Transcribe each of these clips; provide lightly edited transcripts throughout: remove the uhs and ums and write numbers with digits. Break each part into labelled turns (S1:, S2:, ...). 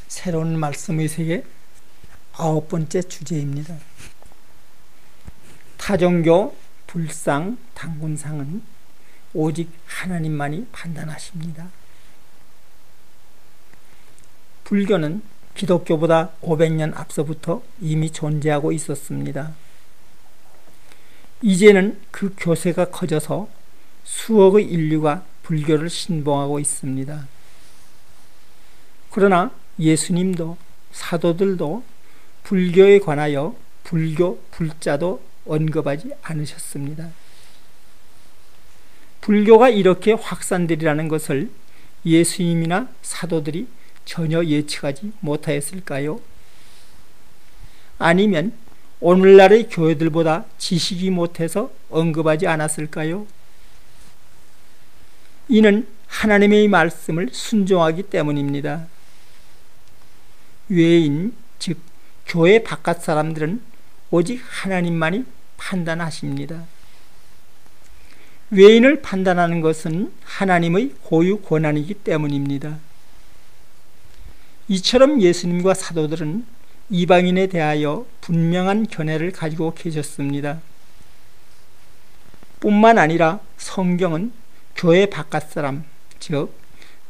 S1: 새로운 말씀의 세계 9번째 주제입니다. 타종교 불상 당군상은 오직 하나님만이 판단하십니다. 불교는 기독교보다 500년 앞서부터 이미 존재하고 있었습니다. 이제는 그 교세가 커져서 수억의 인류가 불교를 신봉하고 있습니다. 그러나 예수님도 사도들도 불교에 관하여 불교 불자도 언급하지 않으셨습니다. 불교가 이렇게 확산되리라는 것을 예수님이나 사도들이 전혀 예측하지 못하였을까요? 아니면 오늘날의 교회들보다 지식이 못해서 언급하지 않았을까요? 이는 하나님의 말씀을 순종하기 때문입니다. 외인, 즉 교회 바깥 사람들은 오직 하나님만이 판단하십니다. 외인을 판단하는 것은 하나님의 고유 권한이기 때문입니다. 이처럼 예수님과 사도들은 이방인에 대하여 분명한 견해를 가지고 계셨습니다. 뿐만 아니라 성경은 교회 바깥 사람, 즉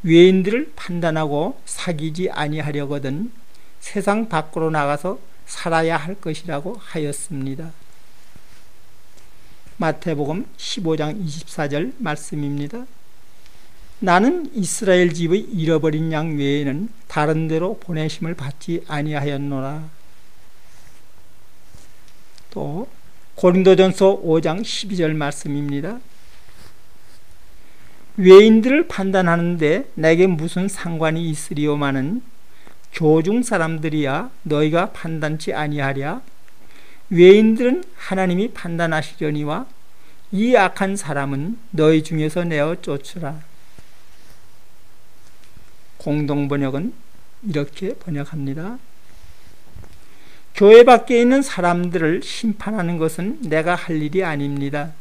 S1: 외인들을 판단하고 사귀지 아니하려거든 세상 밖으로 나가서 살아야 할 것이라고 하였습니다. 마태복음 15장 24절 말씀입니다. 나는 이스라엘 집의 잃어버린 양 외에는 다른 데로 보내심을 받지 아니하였노라. 또 고린도전서 5장 12절 말씀입니다. 외인들을 판단하는데 내게 무슨 상관이 있으리오마는 교중 사람들이야 너희가 판단치 아니하랴. 외인들은 하나님이 판단하시려니와 이 악한 사람은 너희 중에서 내어 쫓으라. 공동번역은 이렇게 번역합니다. 교회 밖에 있는 사람들을 심판하는 것은 내가 할 일이 아닙니다.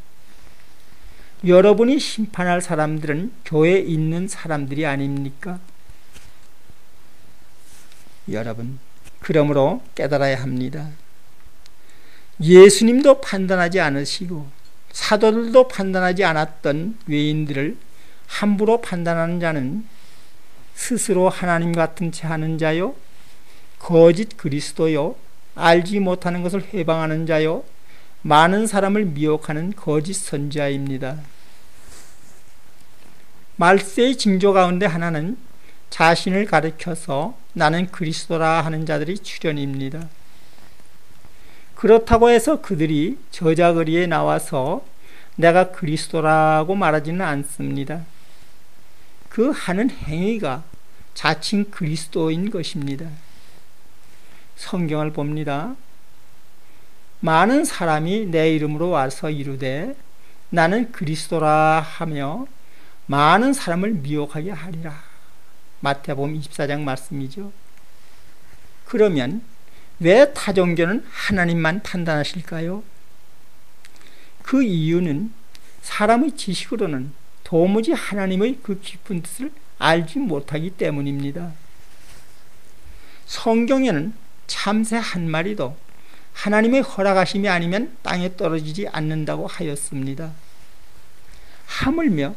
S1: 여러분이 심판할 사람들은 교회에 있는 사람들이 아닙니까? 여러분, 그러므로 깨달아야 합니다. 예수님도 판단하지 않으시고 사도들도 판단하지 않았던 외인들을 함부로 판단하는 자는 스스로 하나님 같은 채 하는 자요, 거짓 그리스도요, 알지 못하는 것을 회방하는 자요, 많은 사람을 미혹하는 거짓 선지자입니다. 말세의 징조 가운데 하나는 자신을 가리켜서 나는 그리스도라 하는 자들이 출현입니다. 그렇다고 해서 그들이 저자거리에 나와서 내가 그리스도라고 말하지는 않습니다. 그 하는 행위가 자칭 그리스도인 것입니다. 성경을 봅니다. 많은 사람이 내 이름으로 와서 이르되 나는 그리스도라 하며 많은 사람을 미혹하게 하리라. 마태복음 24장 말씀이죠. 그러면 왜 타종교는 하나님만 판단하실까요? 그 이유는 사람의 지식으로는 도무지 하나님의 그 깊은 뜻을 알지 못하기 때문입니다. 성경에는 참새 한 마리도 하나님의 허락하심이 아니면 땅에 떨어지지 않는다고 하였습니다. 하물며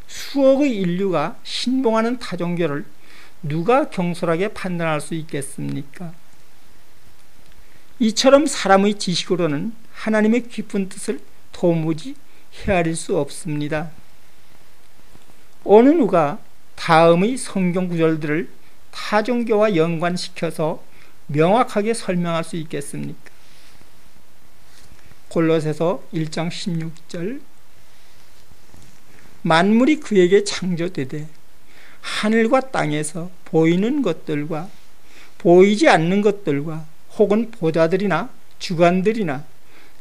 S1: 수억의 인류가 신봉하는 타종교를 누가 경솔하게 판단할 수 있겠습니까? 이처럼 사람의 지식으로는 하나님의 깊은 뜻을 도무지 헤아릴 수 없습니다. 어느 누가 다음의 성경 구절들을 타종교와 연관시켜서 명확하게 설명할 수 있겠습니까? 골로새서 1장 16절 만물이 그에게 창조되되 하늘과 땅에서 보이는 것들과 보이지 않는 것들과 혹은 보좌들이나 주관들이나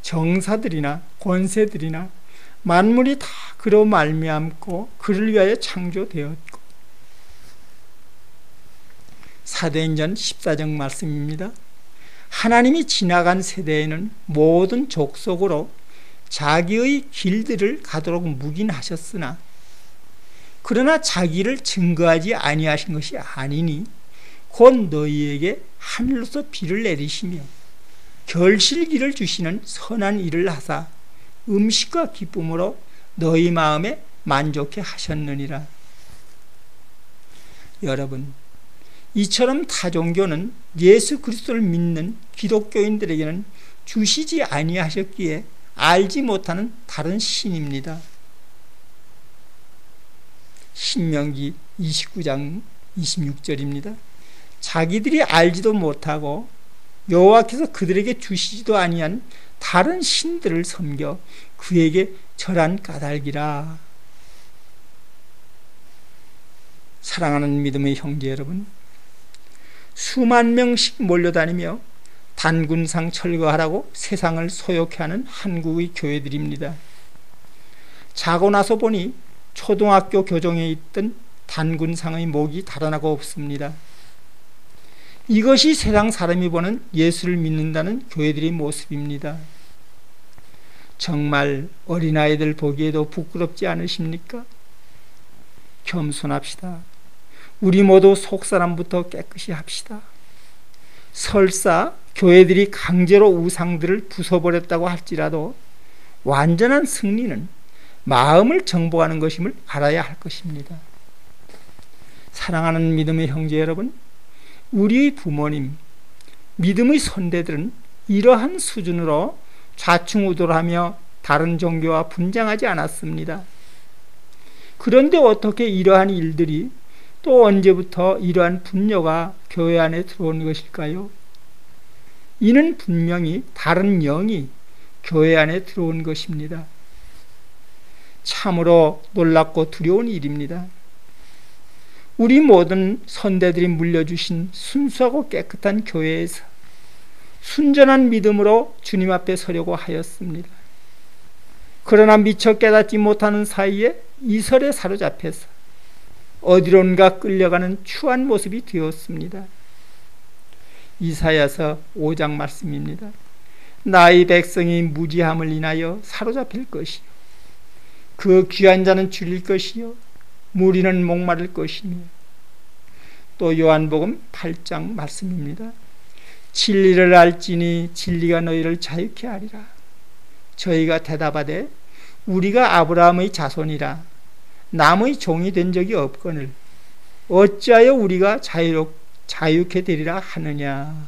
S1: 정사들이나 권세들이나 만물이 다 그로 말미암고 그를 위하여 창조되었고. 사도행전 14장 말씀입니다. 하나님이 지나간 세대에는 모든 족속으로 자기의 길들을 가도록 묵인하셨으나 그러나 자기를 증거하지 아니하신 것이 아니니 곧 너희에게 하늘로서 비를 내리시며 결실기를 주시는 선한 일을 하사 음식과 기쁨으로 너희 마음에 만족해 하셨느니라. 여러분, 이처럼 타종교는 예수 그리스도를 믿는 기독교인들에게는 주시지 아니하셨기에 알지 못하는 다른 신입니다. 신명기 29장 26절입니다. 자기들이 알지도 못하고 여호와께서 그들에게 주시지도 아니한 다른 신들을 섬겨 그에게 절한 까닭이라. 사랑하는 믿음의 형제 여러분, 수만 명씩 몰려다니며 단군상 철거하라고 세상을 소욕해 하는 한국의 교회들입니다. 자고 나서 보니 초등학교 교정에 있던 단군상의 목이 달아나고 없습니다. 이것이 세상 사람이 보는 예수를 믿는다는 교회들의 모습입니다. 정말 어린아이들 보기에도 부끄럽지 않으십니까? 겸손합시다. 우리 모두 속사람부터 깨끗이 합시다. 설사 교회들이 강제로 우상들을 부숴버렸다고 할지라도 완전한 승리는 마음을 정복하는 것임을 알아야 할 것입니다. 사랑하는 믿음의 형제 여러분, 우리의 부모님, 믿음의 선대들은 이러한 수준으로 좌충우돌하며 다른 종교와 분쟁하지 않았습니다. 그런데 어떻게 이러한 일들이 또 언제부터 이러한 분뇨가 교회 안에 들어온 것일까요? 이는 분명히 다른 영이 교회 안에 들어온 것입니다. 참으로 놀랍고 두려운 일입니다. 우리 모든 선대들이 물려주신 순수하고 깨끗한 교회에서 순전한 믿음으로 주님 앞에 서려고 하였습니다. 그러나 미처 깨닫지 못하는 사이에 이설에 사로잡혀서 어디론가 끌려가는 추한 모습이 되었습니다. 이사야서 5장 말씀입니다. 나의 백성이 무지함을 인하여 사로잡힐 것이요 그 귀한 자는 줄일 것이요 무리는 목마를 것이며. 또 요한복음 8장 말씀입니다. 진리를 알지니 진리가 너희를 자유케 하리라. 저희가 대답하되 우리가 아브라함의 자손이라 남의 종이 된 적이 없거늘 어찌하여 우리가 자유케 되리라 하느냐.